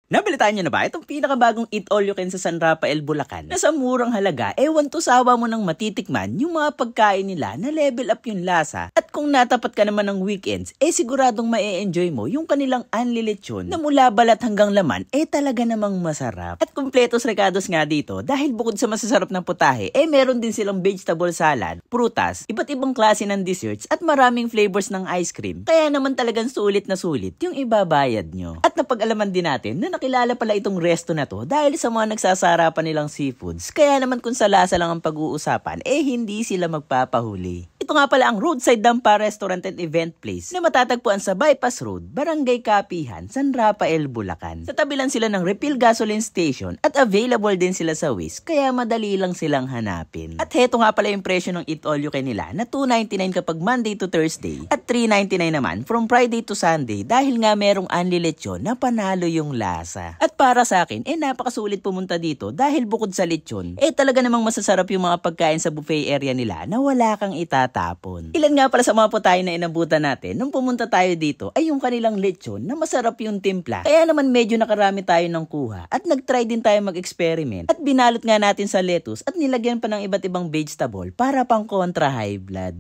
Nabalitaan niyo na ba itong pinakabagong Eat All You Can sa San Rafael, Bulacan? Na sa murang halaga, ewan to sawa mo nang matitikman yung mga pagkain nila na level up yung lasa. At kung natapat ka naman ng weekends, siguradong ma-e-enjoy mo yung kanilang unli lechon na mula balat hanggang laman, talaga namang masarap. At kumpletos recados nga dito dahil bukod sa masasarap na putahe, meron din silang vegetable salad, prutas, iba't ibang klase ng desserts at maraming flavors ng ice cream. Kaya naman talagang sulit na sulit yung ibabayad nyo. At napag-alaman din natin na nakilala pala itong resto na to dahil sa mga nagsasarapan nilang seafoods. Kaya naman kung sa lasa lang ang pag-uusapan, hindi sila magpapahuli. Ito nga pala ang Roadside Dampa Restaurant and Event Place na matatagpuan sa Bypass Road, Barangay Kapihan, San Rafael, Bulacan. Sa tabi lang sila ng refill gasoline station at available din sila sa Wish, kaya madali lang silang hanapin. At heto nga pala yung presyo ng Eat All You Can nila na $2.99 kapag Monday to Thursday at $3.99 naman from Friday to Sunday dahil nga merong unli lechon na panalo yung lasa. At para sa akin, napakasulit pumunta dito dahil bukod sa lechon, talaga namang masasarap yung mga pagkain sa buffet area nila na wala kang itatapon. Ilan nga pala sa mga putahe na inabutan natin nung pumunta tayo dito ay yung kanilang lechon na masarap yung timpla. Kaya naman medyo nakarami tayo ng kuha at nagtry din tayo mag-experiment at binalot nga natin sa lettuce at nilagyan pa ng iba't ibang vegetable para pang kontra high blood.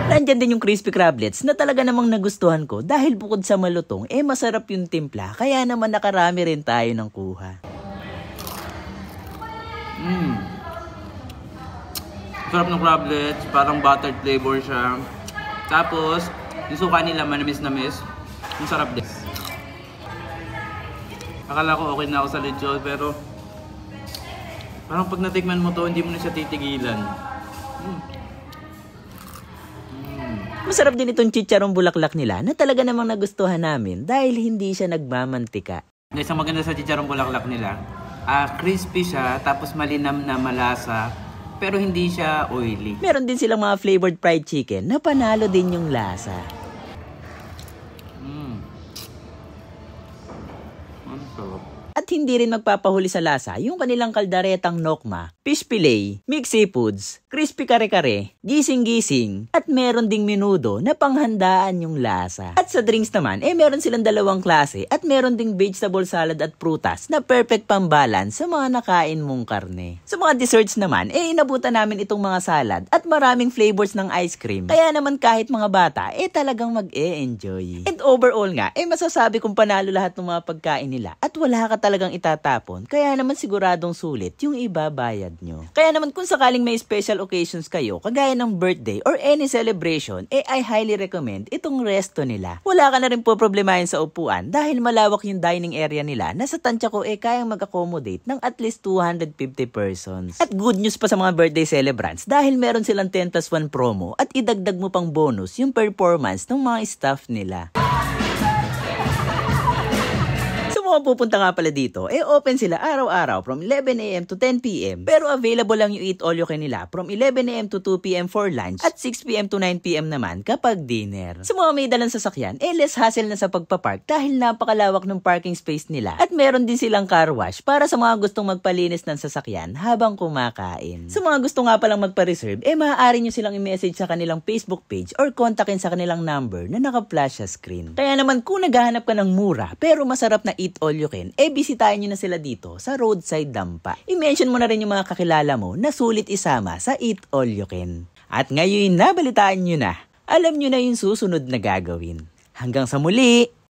Nandyan din yung crispy crablets na talaga namang nagustuhan ko dahil bukod sa malutong, masarap yung timpla. Kaya naman nakarami rin tayo ng kuha. Sarap ng crablets, parang buttered flavor siya. Tapos, yung suka nila manamis na miss. Ang sarap din. Akala ko okay na ako sa lechon, pero parang pag natikman mo to, hindi mo na siya titigilan. Masarap din itong chicharong bulaklak nila na talaga namang nagustuhan namin dahil hindi siya nagmamantika. Isang maganda sa chicharong bulaklak nila, crispy siya, tapos malinam na malasa, pero hindi siya oily. Meron din silang mga flavored fried chicken na panalo din yung lasa. At hindi rin magpapahuli sa lasa yung kanilang kaldaretang nokma, fish fillet, mixed seafoods, crispy kare-kare, gising-gising, at meron ding menudo na panghandaan yung lasa. At sa drinks naman, meron silang dalawang klase at meron ding vegetable salad at prutas na perfect pambalance sa mga nakain mong karne. Sa mga desserts naman, inabutan namin itong mga salad at maraming flavors ng ice cream. Kaya naman kahit mga bata, talagang mag-enjoy. And overall nga, masasabi kong panalo lahat ng mga pagkain nila at wala ka talagang itatapon, kaya naman siguradong sulit yung ibabayad nyo. Kaya naman kung sakaling may special occasions kayo, kagaya ng birthday or any celebration, I highly recommend itong resto nila. Wala ka na rin po problemahin sa upuan dahil malawak yung dining area nila na sa tansya ko kayang mag-accommodate ng at least 250 persons. At good news pa sa mga birthday celebrants dahil meron silang 10+1 promo at idagdag mo pang bonus yung performance ng mga staff nila. Kung pupunta nga pala dito, open sila araw-araw from 11 AM to 10 PM. Pero available lang yung Eat All You Can nila from 11 AM to 2 PM for lunch at 6 PM to 9 PM naman kapag dinner. Sa mga may dalang sasakyan, less hassle na sa pagpapark dahil napakalawak ng parking space nila at meron din silang car wash para sa mga gustong magpalinis ng sasakyan habang kumakain. Sa mga gusto nga palang magpa-reserve, maaari nyo silang i-message sa kanilang Facebook page or kontakin sa kanilang number na naka-flash sa screen. Kaya naman kung naghahanap ka ng mura pero masarap na Eat All You Can, bisitahin nyo na sila dito sa Roadside Dampa. I-mention mo na rin yung mga kakilala mo na sulit isama sa Eat All You Can. At ngayon nabalitaan nyo na, alam nyo na yung susunod na gagawin. Hanggang sa muli!